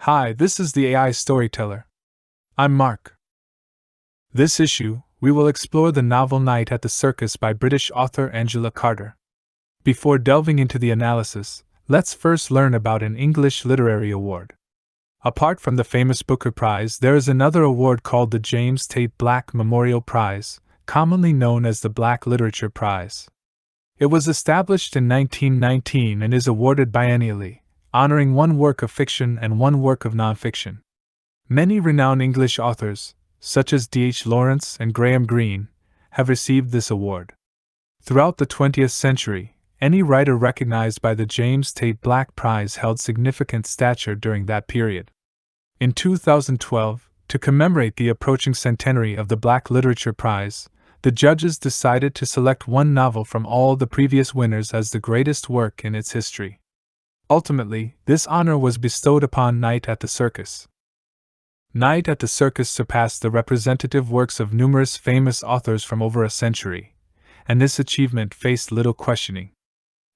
Hi, this is the AI Storyteller. I'm Mark. This issue, we will explore the novel Night at the Circus by British author Angela Carter. Before delving into the analysis, let's first learn about an English literary award. Apart from the famous Booker Prize, there is another award called the James Tate Black Memorial Prize, commonly known as the Black Literature Prize. It was established in 1919 and is awarded biennially, honoring one work of fiction and one work of nonfiction. Many renowned English authors, such as D.H. Lawrence and Graham Greene, have received this award. Throughout the 20th century, any writer recognized by the James Tate Black Prize held significant stature during that period. In 2012, to commemorate the approaching centenary of the Black Literature Prize, the judges decided to select one novel from all the previous winners as the greatest work in its history. Ultimately, this honor was bestowed upon Night at the Circus. Night at the Circus surpassed the representative works of numerous famous authors from over a century, and this achievement faced little questioning.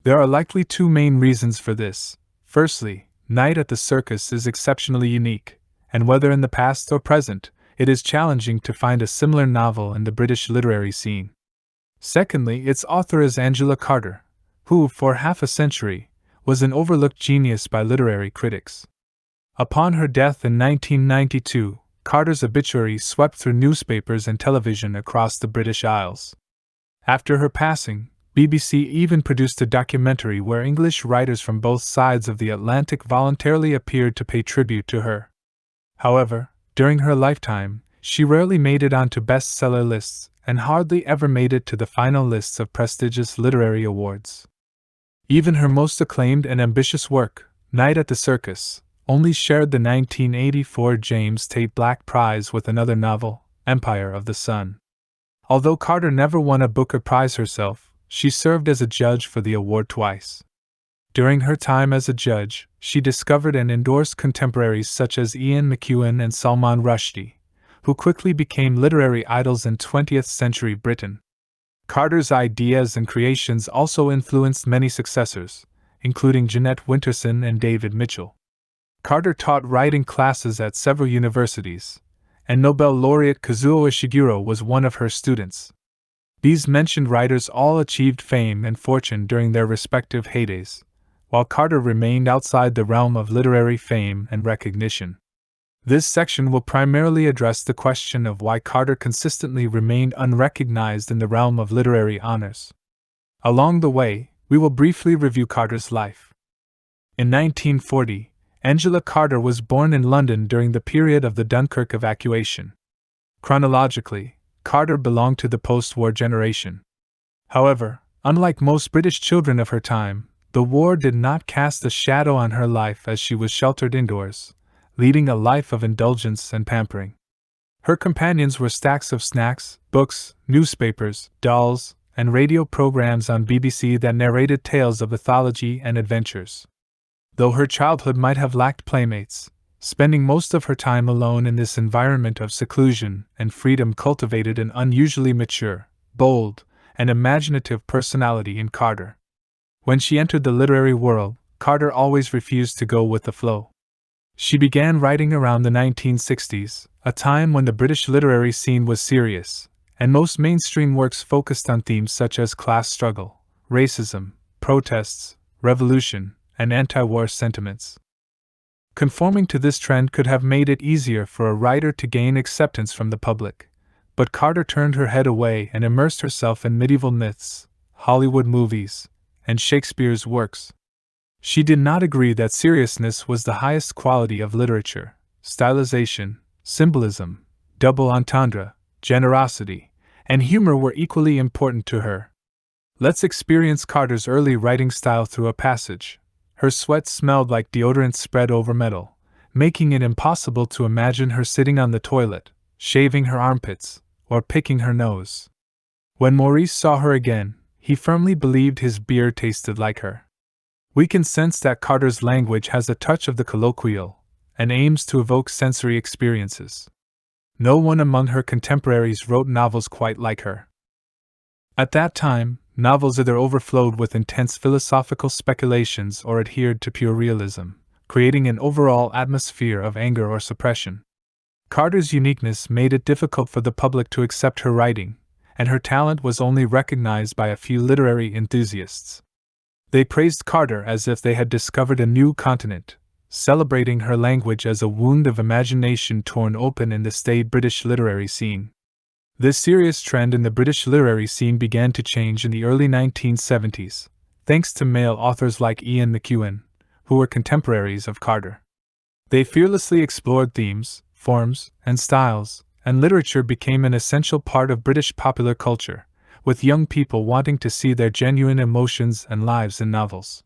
There are likely two main reasons for this. Firstly, Night at the Circus is exceptionally unique, and whether in the past or present, it is challenging to find a similar novel in the British literary scene. Secondly, its author is Angela Carter, who, for half a century, was an overlooked genius by literary critics. Upon her death in 1992, Carter's obituary swept through newspapers and television across the British Isles. After her passing, BBC even produced a documentary where English writers from both sides of the Atlantic voluntarily appeared to pay tribute to her. However, during her lifetime, she rarely made it onto bestseller lists and hardly ever made it to the final lists of prestigious literary awards. Even her most acclaimed and ambitious work, Night at the Circus, only shared the 1984 James Tate Black Prize with another novel, Empire of the Sun. Although Carter never won a Booker Prize herself, she served as a judge for the award twice. During her time as a judge, she discovered and endorsed contemporaries such as Ian McEwan and Salman Rushdie, who quickly became literary idols in 20th century Britain. Carter's ideas and creations also influenced many successors, including Jeanette Winterson and David Mitchell. Carter taught writing classes at several universities, and Nobel laureate Kazuo Ishiguro was one of her students. These mentioned writers all achieved fame and fortune during their respective heydays, while Carter remained outside the realm of literary fame and recognition. This section will primarily address the question of why Carter consistently remained unrecognized in the realm of literary honors. Along the way, we will briefly review Carter's life. In 1940, Angela Carter was born in London during the period of the Dunkirk evacuation. Chronologically, Carter belonged to the post-war generation. However, unlike most British children of her time, the war did not cast a shadow on her life as she was sheltered indoors, leading a life of indulgence and pampering. Her companions were stacks of snacks, books, newspapers, dolls, and radio programs on BBC that narrated tales of mythology and adventures. Though her childhood might have lacked playmates, spending most of her time alone in this environment of seclusion and freedom cultivated an unusually mature, bold, and imaginative personality in Carter. When she entered the literary world, Carter always refused to go with the flow. She began writing around the 1960s, a time when the British literary scene was serious, and most mainstream works focused on themes such as class struggle, racism, protests, revolution, and anti-war sentiments. Conforming to this trend could have made it easier for a writer to gain acceptance from the public, but Carter turned her head away and immersed herself in medieval myths, Hollywood movies, and Shakespeare's works. She did not agree that seriousness was the highest quality of literature. Stylization, symbolism, double entendre, generosity, and humor were equally important to her. Let's experience Carter's early writing style through a passage. Her sweat smelled like deodorant spread over metal, making it impossible to imagine her sitting on the toilet, shaving her armpits, or picking her nose. When Maurice saw her again, he firmly believed his beer tasted like her. We can sense that Carter's language has a touch of the colloquial, and aims to evoke sensory experiences. No one among her contemporaries wrote novels quite like her. At that time, novels either overflowed with intense philosophical speculations or adhered to pure realism, creating an overall atmosphere of anger or suppression. Carter's uniqueness made it difficult for the public to accept her writing, and her talent was only recognized by a few literary enthusiasts. They praised Carter as if they had discovered a new continent, celebrating her language as a wound of imagination torn open in the staid British literary scene. This serious trend in the British literary scene began to change in the early 1970s, thanks to male authors like Ian McEwan, who were contemporaries of Carter. They fearlessly explored themes, forms, and styles, and literature became an essential part of British popular culture, with young people wanting to see their genuine emotions and lives in novels.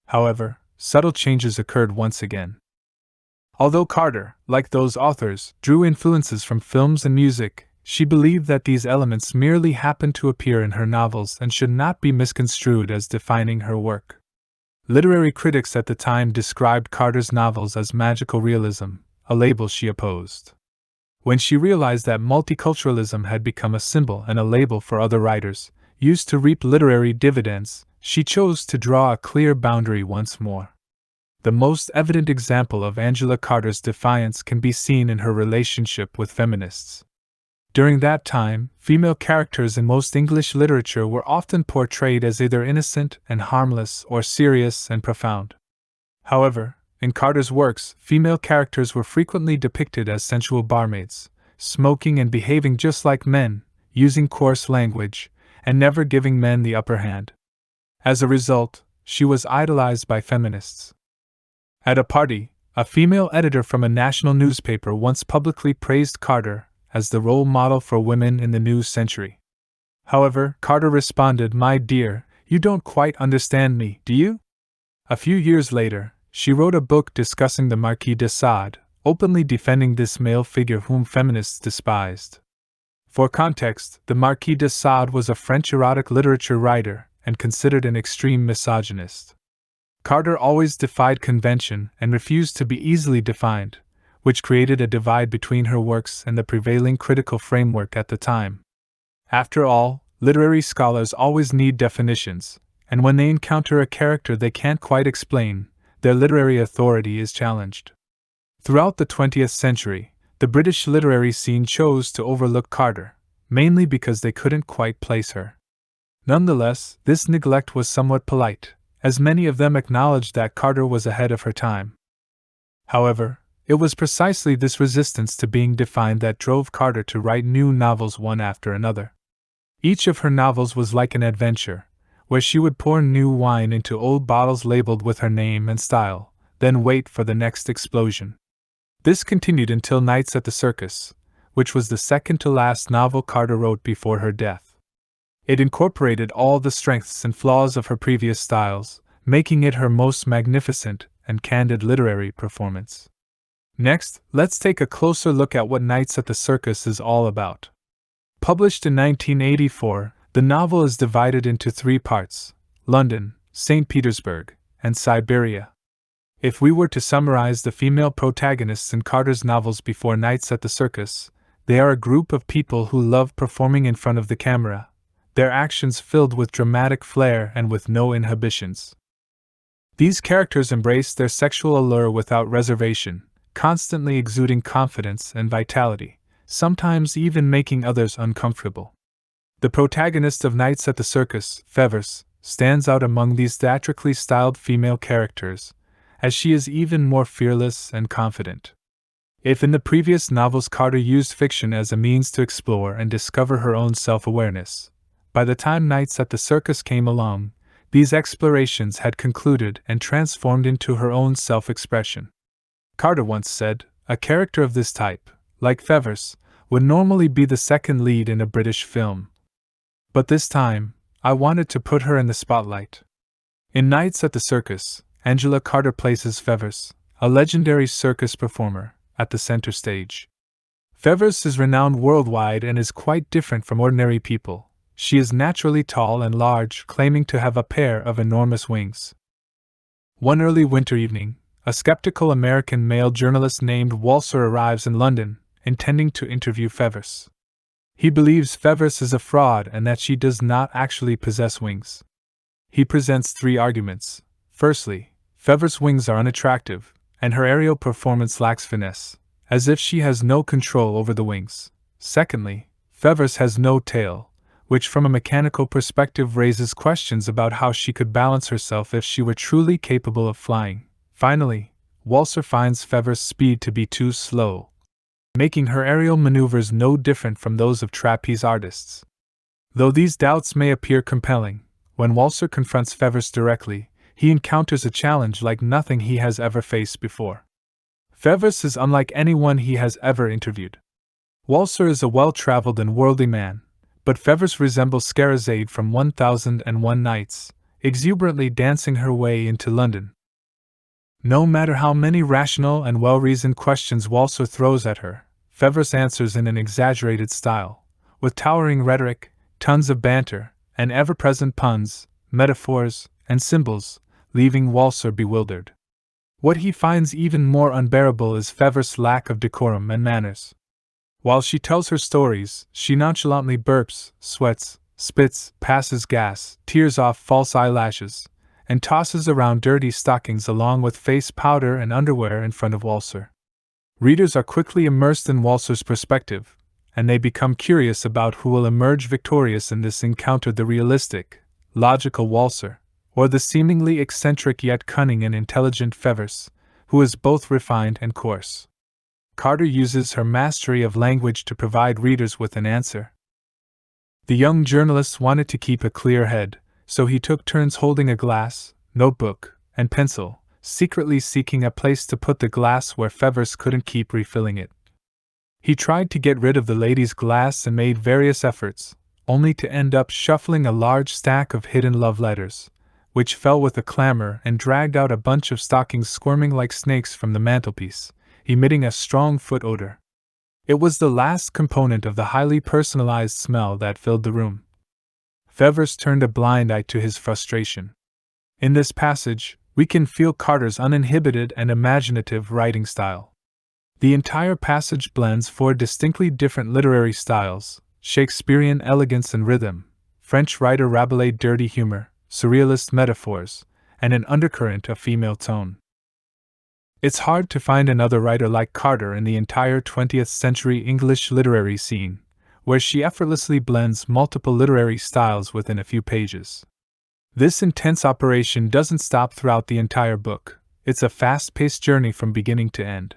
However, subtle changes occurred once again. Although Carter, like those authors, drew influences from films and music, she believed that these elements merely happened to appear in her novels and should not be misconstrued as defining her work. Literary critics at the time described Carter's novels as magical realism, a label she opposed. When she realized that multiculturalism had become a symbol and a label for other writers, used to reap literary dividends, she chose to draw a clear boundary once more. The most evident example of Angela Carter's defiance can be seen in her relationship with feminists. During that time, female characters in most English literature were often portrayed as either innocent and harmless or serious and profound. However, in Carter's works, female characters were frequently depicted as sensual barmaids, smoking and behaving just like men, using coarse language, and never giving men the upper hand. As a result, she was idolized by feminists. At a party, a female editor from a national newspaper once publicly praised Carter as the role model for women in the new century. However, Carter responded, "My dear, you don't quite understand me, do you?" A few years later, she wrote a book discussing the Marquis de Sade, openly defending this male figure whom feminists despised. For context, the Marquis de Sade was a French erotic literature writer and considered an extreme misogynist. Carter always defied convention and refused to be easily defined, which created a divide between her works and the prevailing critical framework at the time. After all, literary scholars always need definitions, and when they encounter a character they can't quite explain, their literary authority is challenged. Throughout the 20th century, the British literary scene chose to overlook Carter, mainly because they couldn't quite place her. Nonetheless, this neglect was somewhat polite, as many of them acknowledged that Carter was ahead of her time. However, it was precisely this resistance to being defined that drove Carter to write new novels one after another. Each of her novels was like an adventure, where she would pour new wine into old bottles labeled with her name and style, then wait for the next explosion. This continued until Nights at the Circus, which was the second to last novel Carter wrote before her death. It incorporated all the strengths and flaws of her previous styles, making it her most magnificent and candid literary performance. Next, let's take a closer look at what Nights at the Circus is all about. Published in 1984, the novel is divided into 3 parts: London, St. Petersburg, and Siberia. If we were to summarize the female protagonists in Carter's novels before Nights at the Circus, they are a group of people who love performing in front of the camera, their actions filled with dramatic flair and with no inhibitions. These characters embrace their sexual allure without reservation, constantly exuding confidence and vitality, sometimes even making others uncomfortable. The protagonist of Nights at the Circus, Fevers, stands out among these theatrically styled female characters, as she is even more fearless and confident. If in the previous novels Carter used fiction as a means to explore and discover her own self-awareness, by the time Nights at the Circus came along, these explorations had concluded and transformed into her own self-expression. Carter once said, "A character of this type, like Fevers, would normally be the second lead in a British film. But this time, I wanted to put her in the spotlight." In Nights at the Circus, Angela Carter places Fevers, a legendary circus performer, at the center stage. Fevers is renowned worldwide and is quite different from ordinary people. She is naturally tall and large, claiming to have a pair of enormous wings. One early winter evening, a skeptical American male journalist named Walser arrives in London, intending to interview Fevers. He believes Fevers is a fraud and that she does not actually possess wings. He presents 3 arguments. Firstly, Fevers' wings are unattractive, and her aerial performance lacks finesse, as if she has no control over the wings. Secondly, Fevers has no tail, which from a mechanical perspective raises questions about how she could balance herself if she were truly capable of flying. Finally, Walser finds Fevers' speed to be too slow, making her aerial maneuvers no different from those of trapeze artists. Though these doubts may appear compelling, when Walser confronts Fevers directly, he encounters a challenge like nothing he has ever faced before. Fevers is unlike anyone he has ever interviewed. Walser is a well-traveled and worldly man, but Fevers resembles Scheherazade from 1001 Nights, exuberantly dancing her way into London. No matter how many rational and well-reasoned questions Walser throws at her, Fevers answers in an exaggerated style, with towering rhetoric, tons of banter, and ever-present puns, metaphors, and symbols, leaving Walser bewildered. What he finds even more unbearable is Fevers' lack of decorum and manners. While she tells her stories, she nonchalantly burps, sweats, spits, passes gas, tears off false eyelashes, and tosses around dirty stockings along with face powder and underwear in front of Walser. Readers are quickly immersed in Walser's perspective, and they become curious about who will emerge victorious in this encounter: the realistic, logical Walser, or the seemingly eccentric yet cunning and intelligent Fevers, who is both refined and coarse. Carter uses her mastery of language to provide readers with an answer. The young journalist wanted to keep a clear head, so he took turns holding a glass, notebook, and pencil, secretly seeking a place to put the glass where Fevers couldn't keep refilling it. He tried to get rid of the lady's glass and made various efforts, only to end up shuffling a large stack of hidden love letters, which fell with a clamor and dragged out a bunch of stockings squirming like snakes from the mantelpiece, emitting a strong foot odor. It was the last component of the highly personalized smell that filled the room. Fevers turned a blind eye to his frustration. In this passage, we can feel Carter's uninhibited and imaginative writing style. The entire passage blends four distinctly different literary styles: Shakespearean elegance and rhythm, French writer Rabelais' dirty humor, surrealist metaphors, and an undercurrent of female tone. It's hard to find another writer like Carter in the entire 20th century English literary scene, where she effortlessly blends multiple literary styles within a few pages. This intense operation doesn't stop throughout the entire book. It's a fast-paced journey from beginning to end.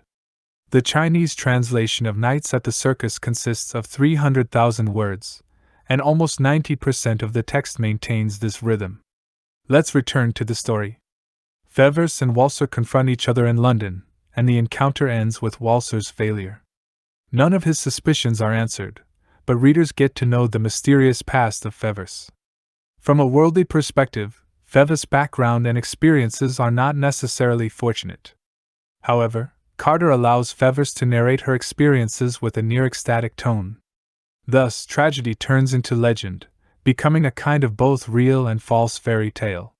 The Chinese translation of Nights at the Circus consists of 300,000 words, and almost 90% of the text maintains this rhythm. Let's return to the story. Fevers and Walser confront each other in London, and the encounter ends with Walser's failure. None of his suspicions are answered, but readers get to know the mysterious past of Fevers. From a worldly perspective, Fevers' background and experiences are not necessarily fortunate. However, Carter allows Fevers to narrate her experiences with a near-ecstatic tone. Thus, tragedy turns into legend, becoming a kind of both real and false fairy tale.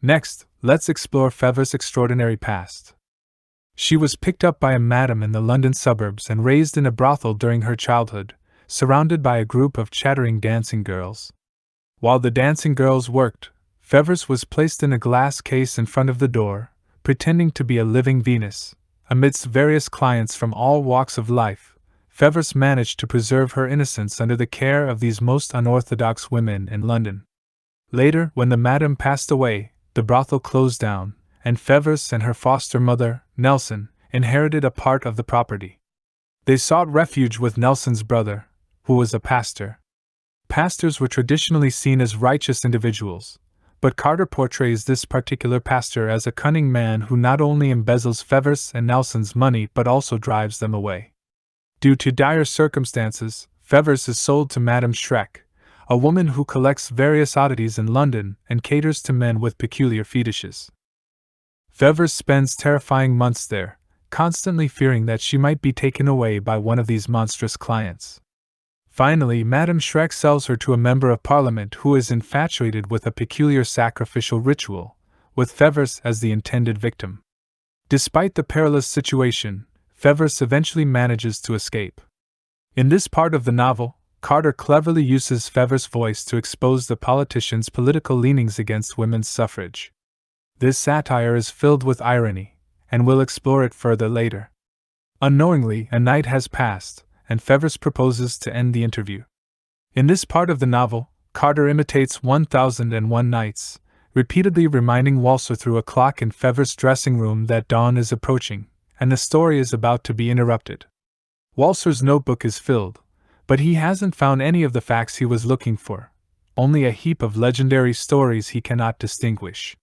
Next, let's explore Fevers' extraordinary past. She was picked up by a madam in the London suburbs and raised in a brothel during her childhood, surrounded by a group of chattering dancing girls. While the dancing girls worked, Fevers was placed in a glass case in front of the door, pretending to be a living Venus. Amidst various clients from all walks of life, Fevers managed to preserve her innocence under the care of these most unorthodox women in London. Later, when the madam passed away, the brothel closed down, and Fevers and her foster mother, Nelson, inherited a part of the property. They sought refuge with Nelson's brother, who was a pastor. Pastors were traditionally seen as righteous individuals, but Carter portrays this particular pastor as a cunning man who not only embezzles Fevers and Nelson's money but also drives them away. Due to dire circumstances, Fevers is sold to Madame Schreck, a woman who collects various oddities in London and caters to men with peculiar fetishes. Fevers spends terrifying months there, constantly fearing that she might be taken away by one of these monstrous clients. Finally, Madame Schreck sells her to a member of Parliament who is infatuated with a peculiar sacrificial ritual, with Fevers as the intended victim. Despite the perilous situation, Fevers eventually manages to escape. In this part of the novel, Carter cleverly uses Fevers' voice to expose the politicians' political leanings against women's suffrage. This satire is filled with irony, and we'll explore it further later. Unknowingly, a night has passed, and Fevers proposes to end the interview. In this part of the novel, Carter imitates 1001 Nights, repeatedly reminding Walser through a clock in Fevers' dressing room that dawn is approaching, and the story is about to be interrupted. Walser's notebook is filled, but he hasn't found any of the facts he was looking for, only a heap of legendary stories he cannot distinguish.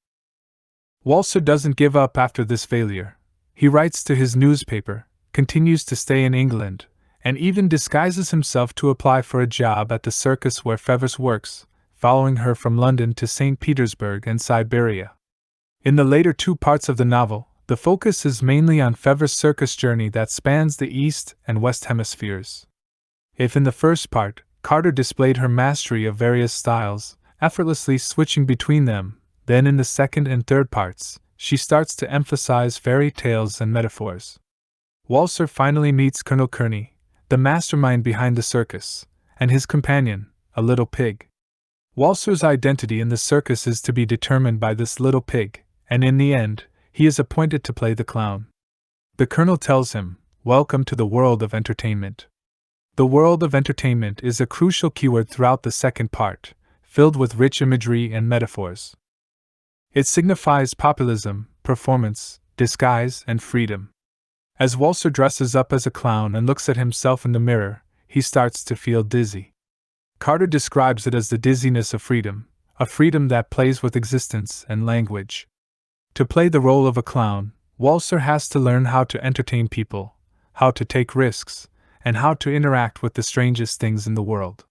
Walser doesn't give up after this failure. He writes to his newspaper, continues to stay in England, and even disguises himself to apply for a job at the circus where Fevers works, following her from London to St. Petersburg and Siberia. In the later two parts of the novel, the focus is mainly on Fevers' circus journey that spans the East and West hemispheres. If in the first part, Carter displayed her mastery of various styles, effortlessly switching between them, then in the second and third parts, she starts to emphasize fairy tales and metaphors. Walser finally meets Colonel Kearney, the mastermind behind the circus, and his companion, a little pig. Walser's identity in the circus is to be determined by this little pig, and in the end, he is appointed to play the clown. The colonel tells him, "Welcome to the world of entertainment." The world of entertainment is a crucial keyword throughout the second part, filled with rich imagery and metaphors. It signifies populism, performance, disguise, and freedom. As Walser dresses up as a clown and looks at himself in the mirror, he starts to feel dizzy. Carter describes it as the dizziness of freedom, a freedom that plays with existence and language. To play the role of a clown, Walser has to learn how to entertain people, how to take risks, and how to interact with the strangest things in the world.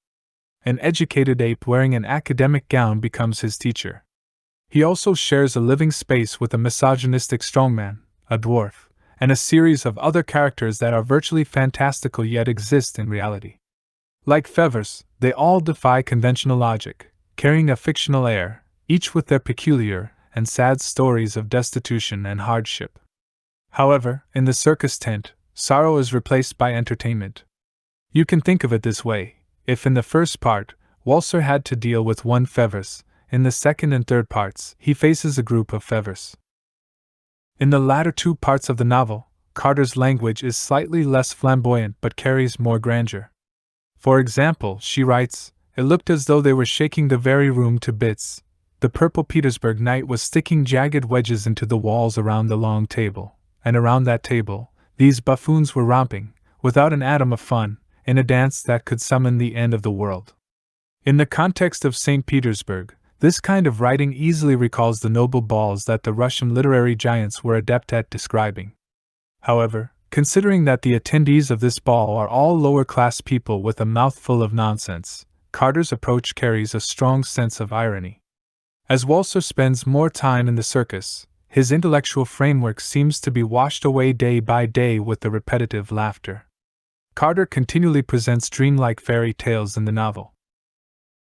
An educated ape wearing an academic gown becomes his teacher. He also shares a living space with a misogynistic strongman, a dwarf, and a series of other characters that are virtually fantastical yet exist in reality. Like Fevers, they all defy conventional logic, carrying a fictional air, each with their peculiar and sad stories of destitution and hardship. However, in the circus tent, sorrow is replaced by entertainment. You can think of it this way: if in the first part, Walser had to deal with one Fevers, in the second and third parts, he faces a group of Fevers. In the latter two parts of the novel, Carter's language is slightly less flamboyant but carries more grandeur. For example, she writes, "It looked as though they were shaking the very room to bits. The purple Petersburg night was sticking jagged wedges into the walls around the long table, and around that table, these buffoons were romping, without an atom of fun, in a dance that could summon the end of the world." In the context of St. Petersburg, this kind of writing easily recalls the noble balls that the Russian literary giants were adept at describing. However, considering that the attendees of this ball are all lower-class people with a mouthful of nonsense, Carter's approach carries a strong sense of irony. As Walser spends more time in the circus, his intellectual framework seems to be washed away day by day with the repetitive laughter. Carter continually presents dreamlike fairy tales in the novel.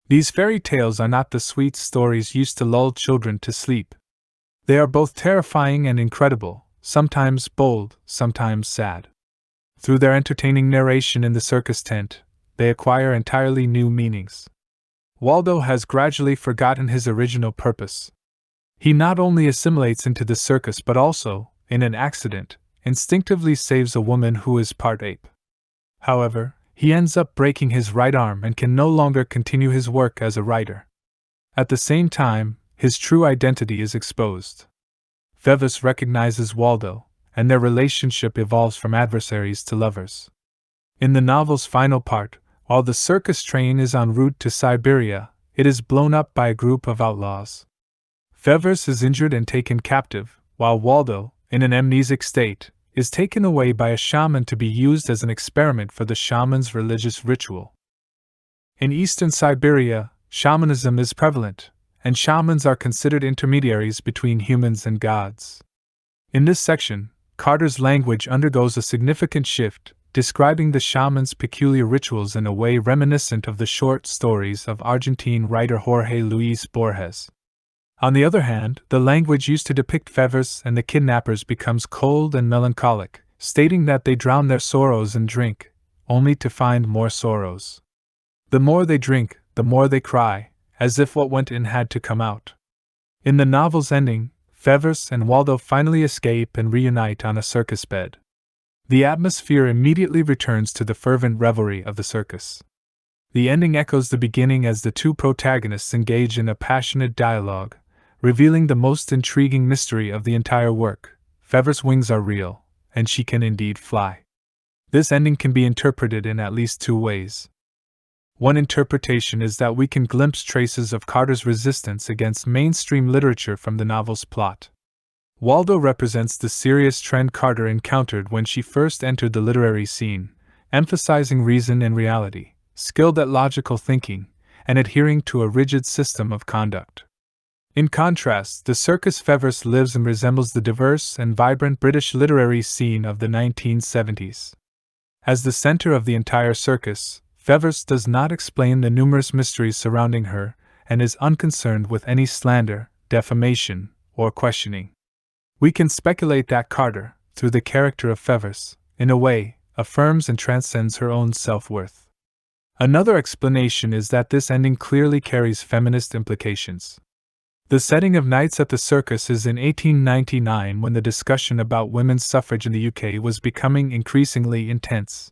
These fairy tales are not the sweet stories used to lull children to sleep. They are both terrifying and incredible, sometimes bold, sometimes sad. Through their entertaining narration in the circus tent, they acquire entirely new meanings. Waldo has gradually forgotten his original purpose. He not only assimilates into the circus but also, in an accident, instinctively saves a woman who is part ape. However, he ends up breaking his right arm and can no longer continue his work as a writer. At the same time, his true identity is exposed. Fevers recognizes Waldo, and their relationship evolves from adversaries to lovers. In the novel's final part, while the circus train is en route to Siberia, it is blown up by a group of outlaws. Fevers is injured and taken captive, while Waldo, in an amnesic state, is taken away by a shaman to be used as an experiment for the shaman's religious ritual. In eastern Siberia, shamanism is prevalent, and shamans are considered intermediaries between humans and gods. In this section, Carter's language undergoes a significant shift, describing the shaman's peculiar rituals in a way reminiscent of the short stories of Argentine writer Jorge Luis Borges. On the other hand, the language used to depict Fevers and the kidnappers becomes cold and melancholic, stating that they drown their sorrows in drink, only to find more sorrows. The more they drink, the more they cry, as if what went in had to come out. In the novel's ending, Fevers and Waldo finally escape and reunite on a circus bed. The atmosphere immediately returns to the fervent revelry of the circus. The ending echoes the beginning as the two protagonists engage in a passionate dialogue, revealing the most intriguing mystery of the entire work. Fevers' wings are real, and she can indeed fly. This ending can be interpreted in at least two ways. One interpretation is that we can glimpse traces of Carter's resistance against mainstream literature from the novel's plot. Waldo represents the serious trend Carter encountered when she first entered the literary scene, emphasizing reason and reality, skilled at logical thinking, and adhering to a rigid system of conduct. In contrast, the circus Fevers lives and resembles the diverse and vibrant British literary scene of the 1970s. As the center of the entire circus, Fevers does not explain the numerous mysteries surrounding her and is unconcerned with any slander, defamation, or questioning. We can speculate that Carter, through the character of Fevers, in a way, affirms and transcends her own self-worth. Another explanation is that this ending clearly carries feminist implications. The setting of Nights at the Circus is in 1899 when the discussion about women's suffrage in the UK was becoming increasingly intense.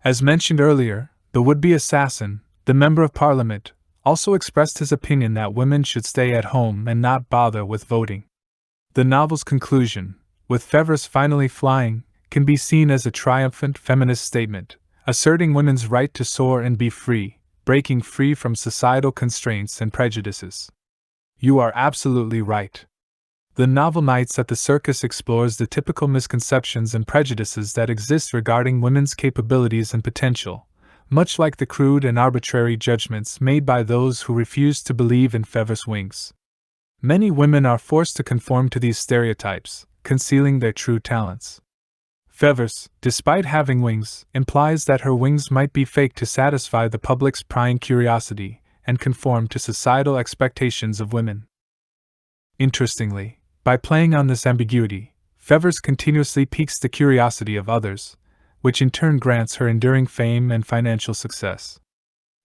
As mentioned earlier, the would-be assassin, the Member of Parliament, also expressed his opinion that women should stay at home and not bother with voting. The novel's conclusion, with Fevers finally flying, can be seen as a triumphant feminist statement, asserting women's right to soar and be free, breaking free from societal constraints and prejudices. You are absolutely right. The novel Nights at the Circus explores the typical misconceptions and prejudices that exist regarding women's capabilities and potential, much like the crude and arbitrary judgments made by those who refuse to believe in Fevers' wings. Many women are forced to conform to these stereotypes, concealing their true talents. Fevers, despite having wings, implies that her wings might be fake to satisfy the public's prying curiosity and conform to societal expectations of women. Interestingly, by playing on this ambiguity, Fevers continuously piques the curiosity of others, which in turn grants her enduring fame and financial success.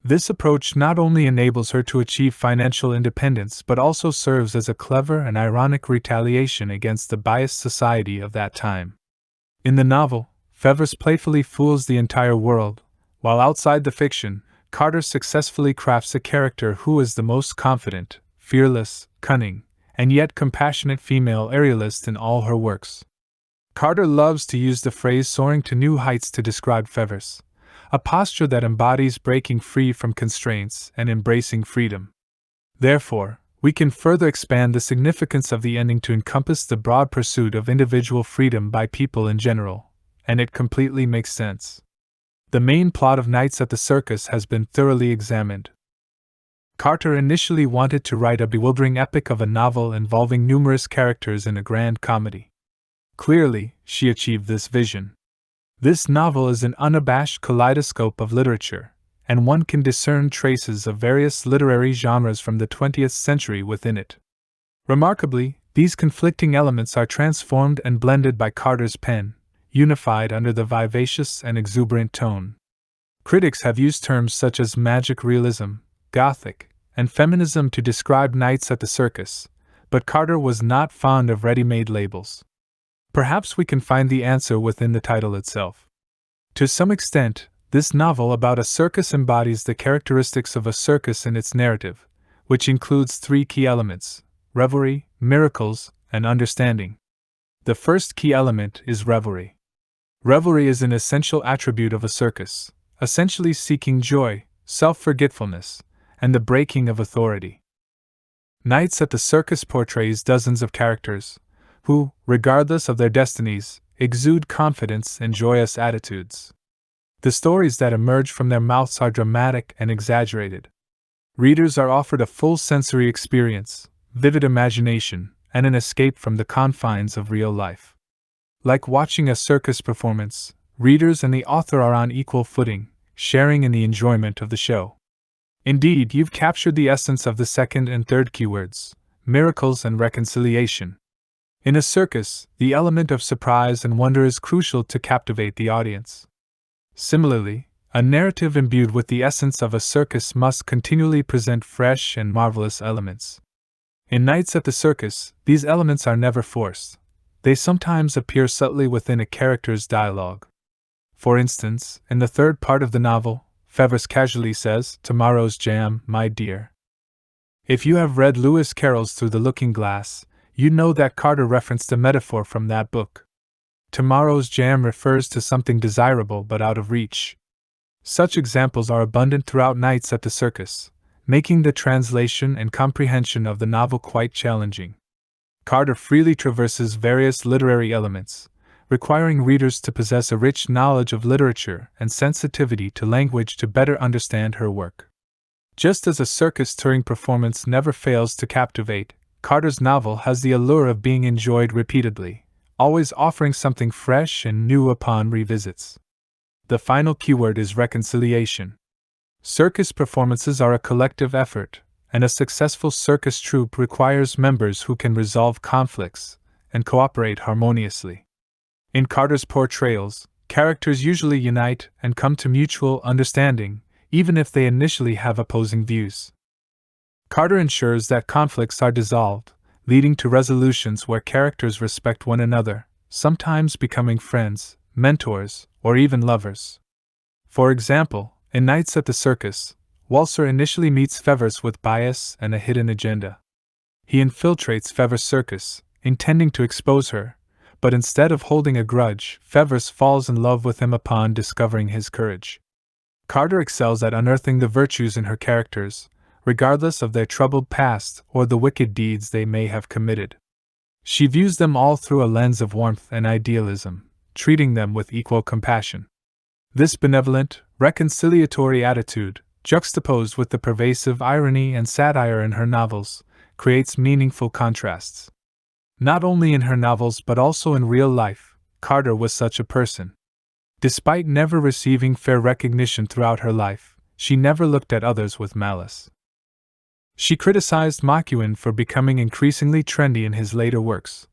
This approach not only enables her to achieve financial independence but also serves as a clever and ironic retaliation against the biased society of that time. In the novel, Fevers playfully fools the entire world, while outside the fiction, Carter successfully crafts a character who is the most confident, fearless, cunning, and yet compassionate female aerialist in all her works. Carter loves to use the phrase soaring to new heights to describe Fevers, a posture that embodies breaking free from constraints and embracing freedom. Therefore, we can further expand the significance of the ending to encompass the broad pursuit of individual freedom by people in general, and it completely makes sense. The main plot of Nights at the Circus has been thoroughly examined. Carter initially wanted to write a bewildering epic of a novel involving numerous characters in a grand comedy. Clearly, she achieved this vision. This novel is an unabashed kaleidoscope of literature, and one can discern traces of various literary genres from the 20th century within it. Remarkably, these conflicting elements are transformed and blended by Carter's pen, unified under the vivacious and exuberant tone. Critics have used terms such as magic realism, Gothic, and feminism to describe Nights at the Circus, but Carter was not fond of ready-made labels. Perhaps we can find the answer within the title itself. To some extent, this novel about a circus embodies the characteristics of a circus in its narrative, which includes three key elements: revelry, miracles, and understanding. The first key element is revelry. Revelry is an essential attribute of a circus, essentially seeking joy, self-forgetfulness, and the breaking of authority. Nights at the Circus portrays dozens of characters, who, regardless of their destinies, exude confidence and joyous attitudes. The stories that emerge from their mouths are dramatic and exaggerated. Readers are offered a full sensory experience, vivid imagination, and an escape from the confines of real life. Like watching a circus performance, readers and the author are on equal footing, sharing in the enjoyment of the show. Indeed, you've captured the essence of the second and third keywords: miracles and reconciliation. In a circus, the element of surprise and wonder is crucial to captivate the audience. Similarly, a narrative imbued with the essence of a circus must continually present fresh and marvelous elements. In Nights at the Circus, these elements are never forced. They sometimes appear subtly within a character's dialogue. For instance, in the third part of the novel, Ferris casually says, "Tomorrow's jam, my dear." If you have read Lewis Carroll's Through the Looking Glass, you know that Carter referenced a metaphor from that book. Tomorrow's jam refers to something desirable but out of reach. Such examples are abundant throughout Nights at the Circus, making the translation and comprehension of the novel quite challenging. Carter freely traverses various literary elements, requiring readers to possess a rich knowledge of literature and sensitivity to language to better understand her work. Just as a circus touring performance never fails to captivate, Carter's novel has the allure of being enjoyed repeatedly, always offering something fresh and new upon revisits. The final keyword is reconciliation. Circus performances are a collective effort, and a successful circus troupe requires members who can resolve conflicts and cooperate harmoniously. In Carter's portrayals, characters usually unite and come to mutual understanding, even if they initially have opposing views. Carter ensures that conflicts are dissolved, leading to resolutions where characters respect one another, sometimes becoming friends, mentors, or even lovers. For example, in Nights at the Circus, Walser initially meets Ferris with bias and a hidden agenda. He infiltrates Ferris' circus, intending to expose her, but instead of holding a grudge, Ferris falls in love with him upon discovering his courage. Carter excels at unearthing the virtues in her characters, regardless of their troubled past or the wicked deeds they may have committed. She views them all through a lens of warmth and idealism, treating them with equal compassion. This benevolent, reconciliatory attitude, juxtaposed with the pervasive irony and satire in her novels, creates meaningful contrasts. Not only in her novels but also in real life, Carter was such a person. Despite never receiving fair recognition throughout her life, she never looked at others with malice. She criticized McEwan for becoming increasingly trendy in his later works,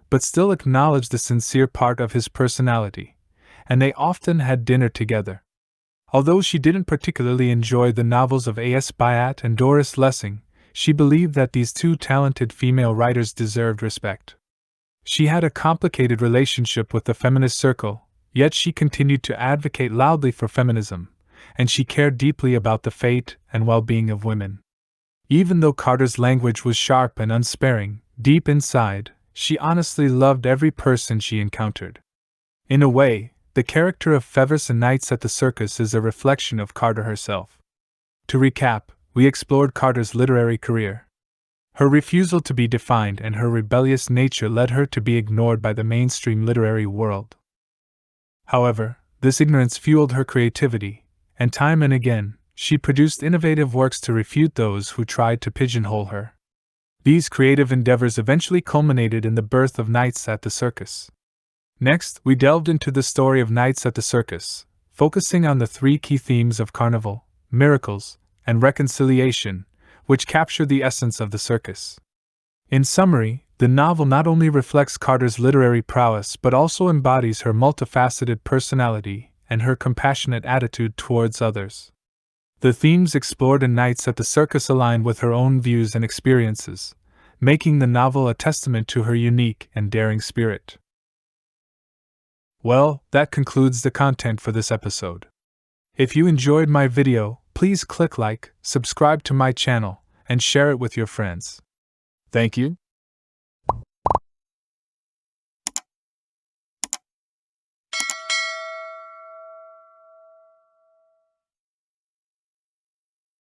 but still acknowledged the sincere part of his personality, and they often had dinner together. Although she didn't particularly enjoy the novels of A.S. Byatt and Doris Lessing, she believed that these two talented female writers deserved respect. She had a complicated relationship with the feminist circle, yet she continued to advocate loudly for feminism, and she cared deeply about the fate and well-being of women. Even though Carter's language was sharp and unsparing, deep inside, she honestly loved every person she encountered. In a way, the character of Ferris in Nights at the Circus is a reflection of Carter herself. To recap, we explored Carter's literary career. Her refusal to be defined and her rebellious nature led her to be ignored by the mainstream literary world. However, this ignorance fueled her creativity, and time and again, she produced innovative works to refute those who tried to pigeonhole her. These creative endeavors eventually culminated in the birth of Nights at the Circus. Next, we delved into the story of Nights at the Circus, focusing on the three key themes of carnival, miracles, and reconciliation, which capture the essence of the circus. In summary, the novel not only reflects Carter's literary prowess but also embodies her multifaceted personality and her compassionate attitude towards others. The themes explored in Nights at the Circus align with her own views and experiences, making the novel a testament to her unique and daring spirit. Well, that concludes the content for this episode. If you enjoyed my video, please click like, subscribe to my channel, and share it with your friends. Thank you.